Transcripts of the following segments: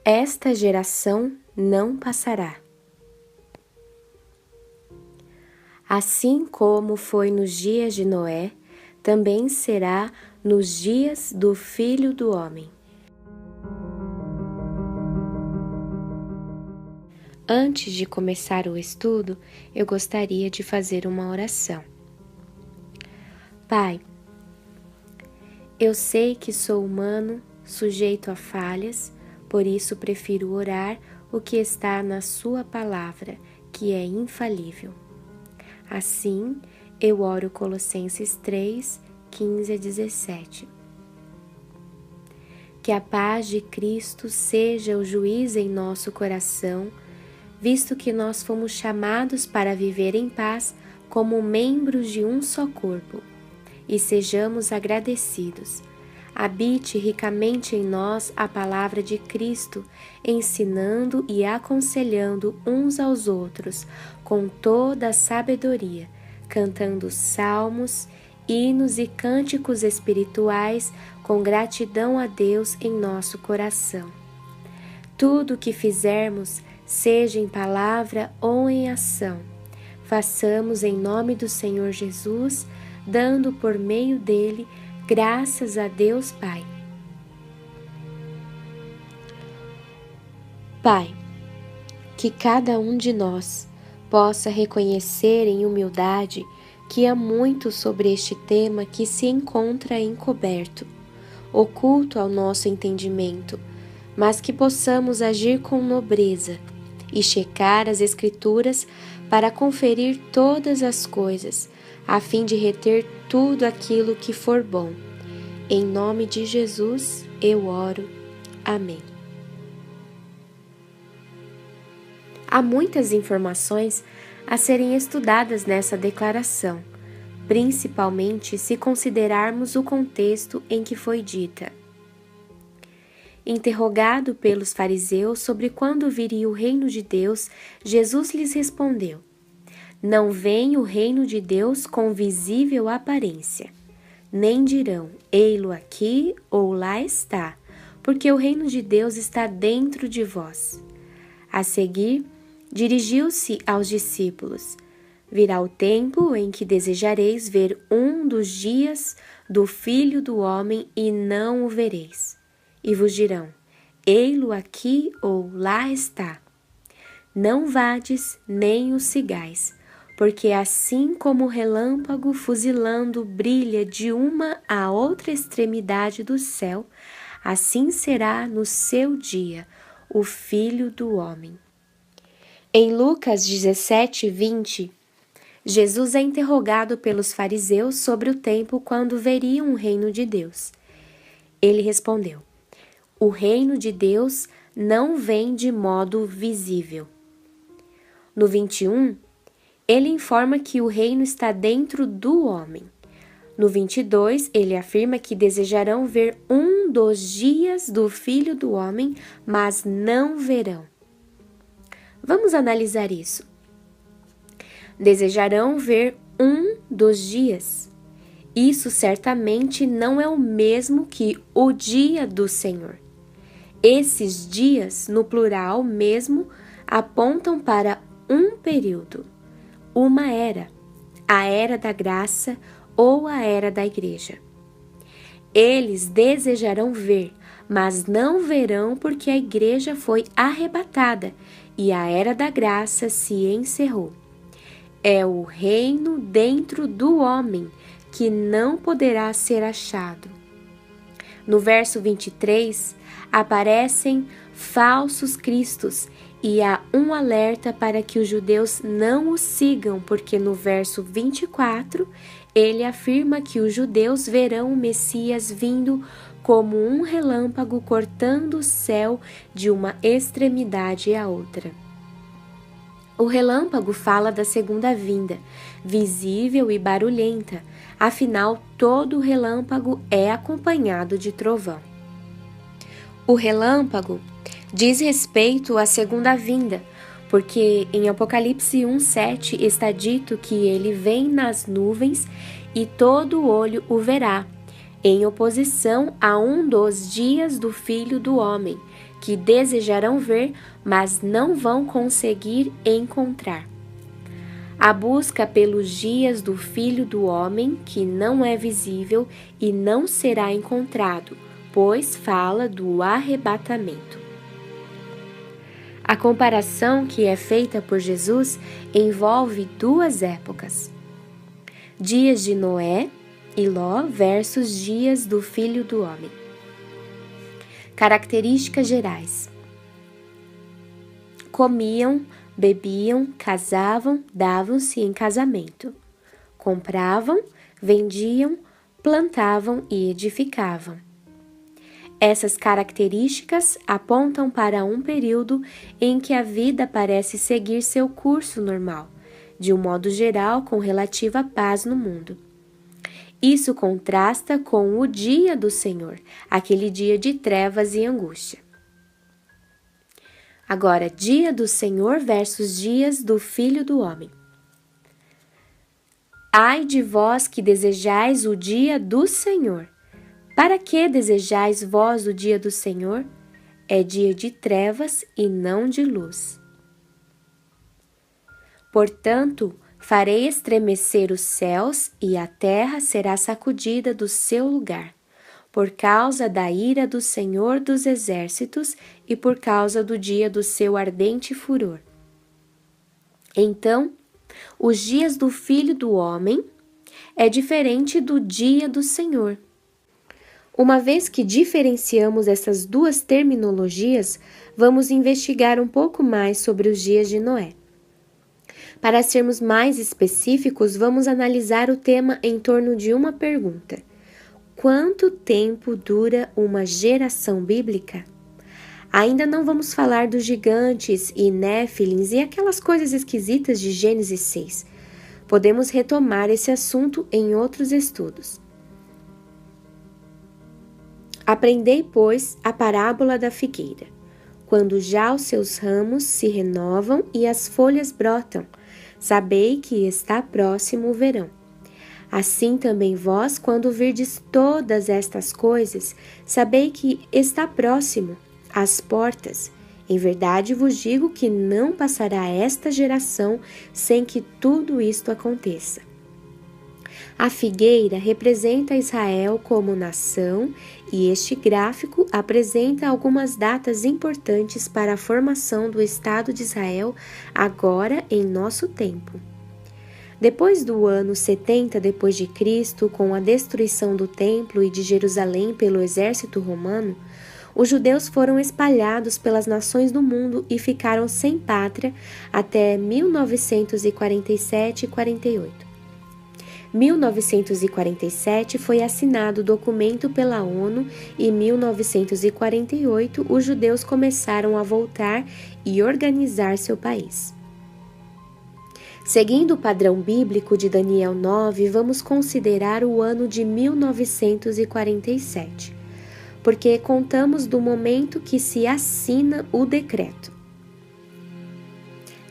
Esta geração não passará. Assim como foi nos dias de Noé, também será nos dias do Filho do Homem. Antes de começar o estudo, eu gostaria de fazer uma oração. Pai, eu sei que sou humano, sujeito a falhas, por isso prefiro orar o que está na Sua palavra, que é infalível. Assim, eu oro Colossenses 3, 15 a 17. Que a paz de Cristo seja o juiz em nosso coração, visto que nós fomos chamados para viver em paz como membros de um só corpo, e sejamos agradecidos. Habite ricamente em nós a palavra de Cristo, ensinando e aconselhando uns aos outros com toda a sabedoria, cantando salmos, hinos e cânticos espirituais com gratidão a Deus em nosso coração. Tudo o que fizermos, seja em palavra ou em ação, façamos em nome do Senhor Jesus, dando por meio dele graças a Deus Pai. Pai, que cada um de nós possa reconhecer em humildade que há muito sobre este tema que se encontra encoberto, oculto ao nosso entendimento, mas que possamos agir com nobreza e checar as Escrituras para conferir todas as coisas, a fim de reter tudo aquilo que for bom. Em nome de Jesus, eu oro. Amém. Há muitas informações a serem estudadas nessa declaração, principalmente se considerarmos o contexto em que foi dita. Interrogado pelos fariseus sobre quando viria o reino de Deus, Jesus lhes respondeu: Não vem o reino de Deus com visível aparência, nem dirão, ei-lo aqui ou lá está, porque o reino de Deus está dentro de vós. A seguir, dirigiu-se aos discípulos: Virá o tempo em que desejareis ver um dos dias do Filho do Homem e não o vereis. E vos dirão, ei-lo aqui ou lá está. Não vades nem o sigais, porque assim como o relâmpago fuzilando brilha de uma à outra extremidade do céu, assim será no seu dia o Filho do Homem. Em Lucas 17, 20, Jesus é interrogado pelos fariseus sobre o tempo quando veriam o reino de Deus. Ele respondeu: O reino de Deus não vem de modo visível. No 21, ele informa que o reino está dentro do homem. No 22, ele afirma que desejarão ver um dos dias do Filho do Homem, mas não verão. Vamos analisar isso. Desejarão ver um dos dias. Isso certamente não é o mesmo que o dia do Senhor. Esses dias, no plural mesmo, apontam para um período, uma era, a era da graça ou a era da igreja. Eles desejarão ver, mas não verão porque a igreja foi arrebatada e a era da graça se encerrou. É o reino dentro do homem que não poderá ser achado. No verso 23, aparecem falsos cristos e há um alerta para que os judeus não o sigam, porque no verso 24, ele afirma que os judeus verão o Messias vindo como um relâmpago cortando o céu de uma extremidade à outra. O relâmpago fala da segunda vinda, visível e barulhenta, afinal todo relâmpago é acompanhado de trovão. O relâmpago diz respeito à segunda vinda, porque em Apocalipse 1:7 está dito que ele vem nas nuvens e todo olho o verá, em oposição a um dos dias do Filho do Homem, que desejarão ver, mas não vão conseguir encontrar. A busca pelos dias do Filho do Homem, que não é visível e não será encontrado, pois fala do arrebatamento. A comparação que é feita por Jesus envolve duas épocas: dias de Noé e Ló versus dias do Filho do Homem. Características gerais: comiam, bebiam, casavam, davam-se em casamento, compravam, vendiam, plantavam e edificavam. Essas características apontam para um período em que a vida parece seguir seu curso normal, de um modo geral, com relativa paz no mundo. Isso contrasta com o dia do Senhor, aquele dia de trevas e angústia. Agora, dia do Senhor versus dias do Filho do Homem. Ai de vós que desejais o dia do Senhor. Para que desejais vós o dia do Senhor? É dia de trevas e não de luz. Portanto, farei estremecer os céus e a terra será sacudida do seu lugar, por causa da ira do Senhor dos Exércitos e por causa do dia do seu ardente furor. Então, os dias do Filho do Homem é diferente do dia do Senhor. Uma vez que diferenciamos essas duas terminologias, vamos investigar um pouco mais sobre os dias de Noé. Para sermos mais específicos, vamos analisar o tema em torno de uma pergunta: quanto tempo dura uma geração bíblica? Ainda não vamos falar dos gigantes e néfilins e aquelas coisas esquisitas de Gênesis 6. Podemos retomar esse assunto em outros estudos. Aprendei, pois, a parábola da figueira. Quando já os seus ramos se renovam e as folhas brotam, sabei que está próximo o verão. Assim também vós, quando virdes todas estas coisas, sabei que está próximo às portas. Em verdade vos digo que não passará esta geração sem que tudo isto aconteça. A figueira representa Israel como nação e este gráfico apresenta algumas datas importantes para a formação do Estado de Israel agora em nosso tempo. Depois do ano 70 d.C., com a destruição do templo e de Jerusalém pelo exército romano, os judeus foram espalhados pelas nações do mundo e ficaram sem pátria até 1947 e 48. 1947 foi assinado o documento pela ONU e em 1948 os judeus começaram a voltar e organizar seu país. Seguindo o padrão bíblico de Daniel 9, vamos considerar o ano de 1947, porque contamos do momento que se assina o decreto.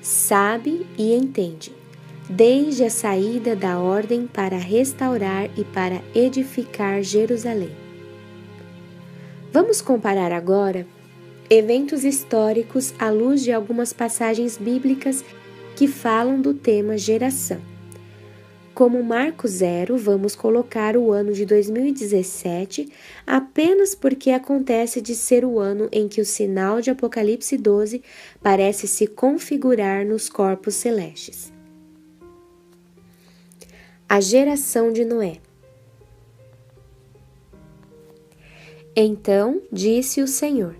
Sabe e entende, desde a saída da ordem para restaurar e para edificar Jerusalém. Vamos comparar agora eventos históricos à luz de algumas passagens bíblicas que falam do tema geração. Como marco zero, vamos colocar o ano de 2017 apenas porque acontece de ser o ano em que o sinal de Apocalipse 12 parece se configurar nos corpos celestes. A geração de Noé. Então disse o Senhor: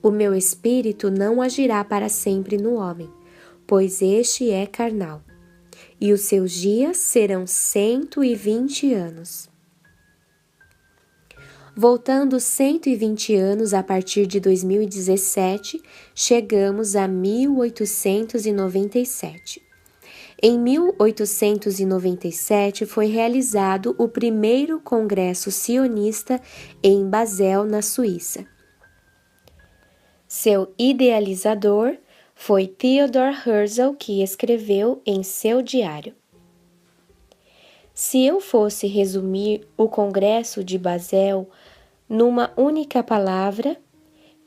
o meu espírito não agirá para sempre no homem, pois este é carnal, e os seus dias serão 120 anos. Voltando 120 anos a partir de 2017, chegamos a 1897. Em 1897 foi realizado o primeiro congresso sionista em Basel, na Suíça. Seu idealizador foi Theodor Herzl, que escreveu em seu diário: se eu fosse resumir o Congresso de Basel numa única palavra,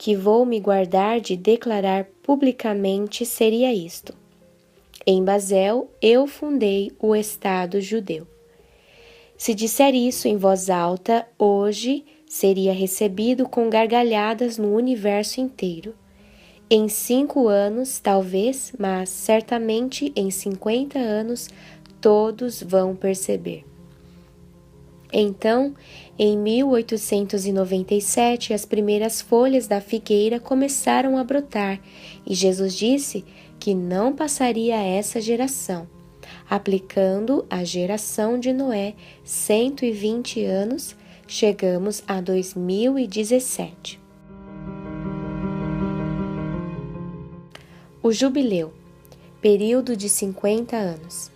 que vou me guardar de declarar publicamente seria isto: em Basel eu fundei o Estado judeu. Se disser isso em voz alta, hoje seria recebido com gargalhadas no universo inteiro. Em 5 anos, talvez, mas certamente em 50 anos, todos vão perceber. Então, em 1897, as primeiras folhas da figueira começaram a brotar e Jesus disse que não passaria essa geração. Aplicando a geração de Noé 120 anos, chegamos a 2017. O Jubileu, período de 50 anos.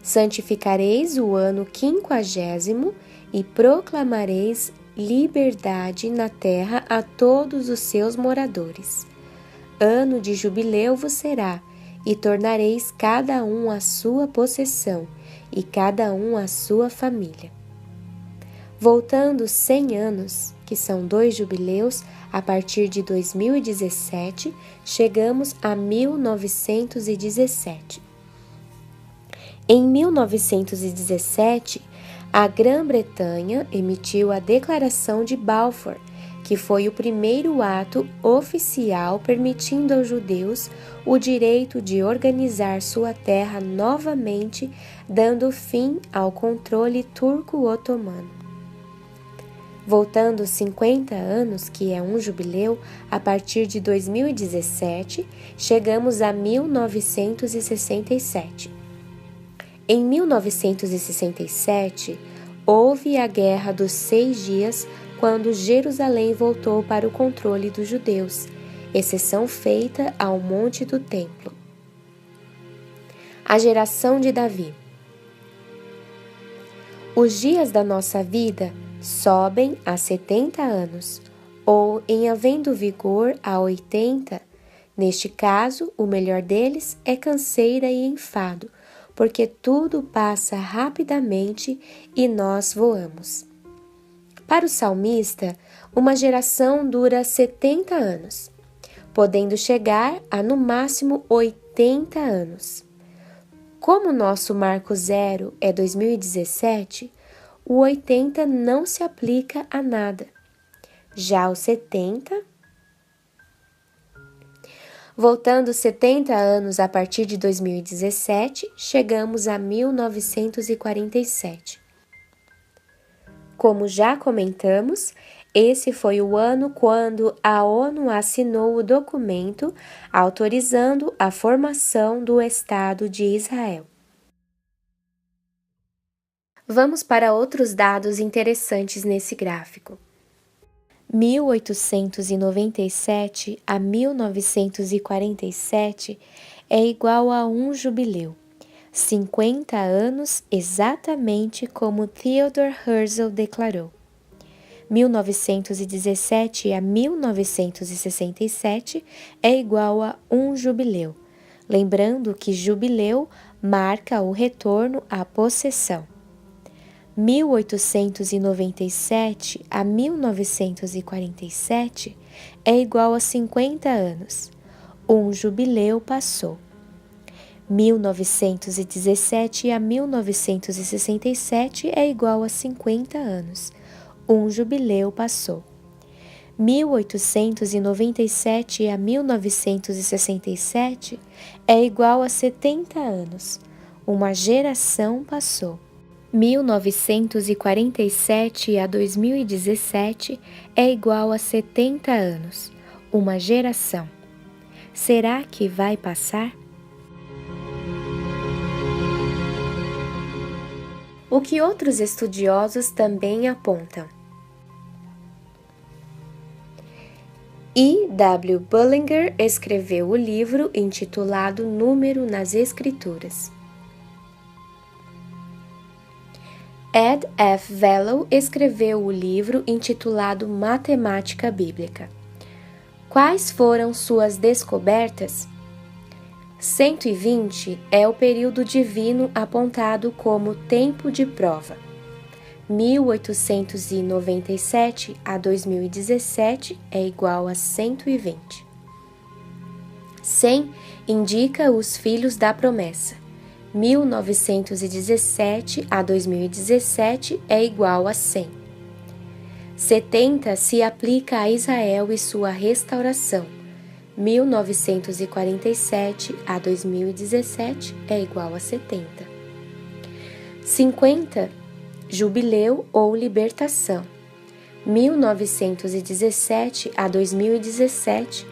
Santificareis o ano 50º e proclamareis liberdade na terra a todos os seus moradores. Ano de jubileu vos será, e tornareis cada um a sua possessão, e cada um a sua família. Voltando 100 anos, que são 2 jubileus, a partir de 2017, chegamos a 1917. Em 1917, a Grã-Bretanha emitiu a Declaração de Balfour, que foi o primeiro ato oficial permitindo aos judeus o direito de organizar sua terra novamente, dando fim ao controle turco-otomano. Voltando 50 anos, que é um jubileu, a partir de 2017, chegamos a 1967. Em 1967, houve a Guerra dos 6 Dias, quando Jerusalém voltou para o controle dos judeus, exceção feita ao Monte do Templo. A geração de Davi. Os dias da nossa vida sobem a 70 anos, ou em havendo vigor a 80. Neste caso, o melhor deles é canseira e enfado, porque tudo passa rapidamente e nós voamos. Para o salmista, uma geração dura 70 anos, podendo chegar a no máximo 80 anos. Como nosso marco zero é 2017, o 80 não se aplica a nada. Já o 70... Voltando 70 anos a partir de 2017, chegamos a 1947. Como já comentamos, esse foi o ano quando a ONU assinou o documento autorizando a formação do Estado de Israel. Vamos para outros dados interessantes nesse gráfico. 1897 a 1947 é igual a um jubileu, 50 anos exatamente como Theodor Herzl declarou. 1917 a 1967 é igual a um jubileu, lembrando que jubileu marca o retorno à possessão. 1897 a 1947 é igual a 50 anos. Um jubileu passou. 1917 a 1967 é igual a 50 anos. Um jubileu passou. 1897 a 1967 é igual a 70 anos. Uma geração passou. 1947 a 2017 é igual a 70 anos. Uma geração. Será que vai passar? O que outros estudiosos também apontam. E. W. Bullinger escreveu o livro intitulado Número nas Escrituras. Ed F. Velo escreveu o livro intitulado Matemática Bíblica. Quais foram suas descobertas? 120 é o período divino apontado como tempo de prova. 1897 a 2017 é igual a 120. 100 indica os filhos da promessa. 1917 a 2017 é igual a 100. 70 se aplica a Israel e sua restauração. 1947 a 2017 é igual a 70. 50, jubileu ou libertação. 1917 a 2017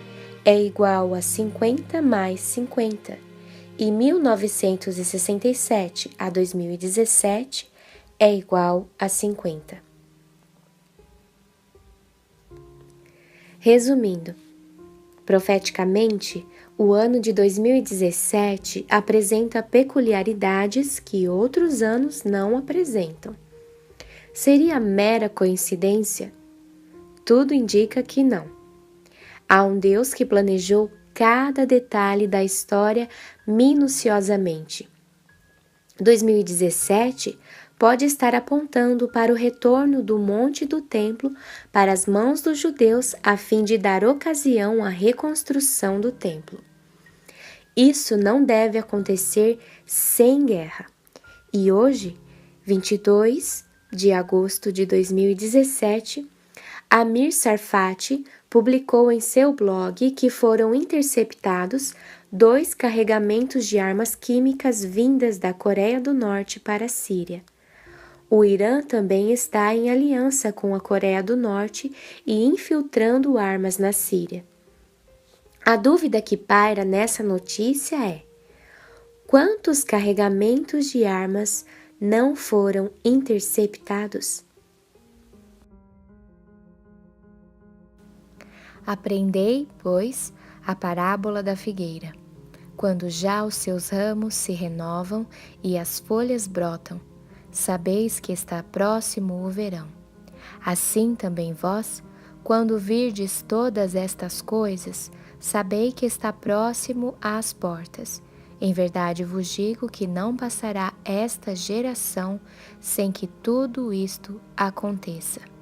é igual a 50 mais 50. E 1967 a 2017 é igual a 50. Resumindo, profeticamente, o ano de 2017 apresenta peculiaridades que outros anos não apresentam. Seria mera coincidência? Tudo indica que não. Há um Deus que planejou cada detalhe da história minuciosamente. 2017 pode estar apontando para o retorno do monte do templo para as mãos dos judeus a fim de dar ocasião à reconstrução do templo. Isso não deve acontecer sem guerra. E hoje, 22 de agosto de 2017, Amir Tsarfati publicou em seu blog que foram interceptados 2 carregamentos de armas químicas vindas da Coreia do Norte para a Síria. O Irã também está em aliança com a Coreia do Norte e infiltrando armas na Síria. A dúvida que paira nessa notícia é: quantos carregamentos de armas não foram interceptados? Aprendei, pois, a parábola da figueira. Quando já os seus ramos se renovam e as folhas brotam, sabeis que está próximo o verão. Assim também vós, quando virdes todas estas coisas, sabei que está próximo às portas. Em verdade vos digo que não passará esta geração sem que tudo isto aconteça.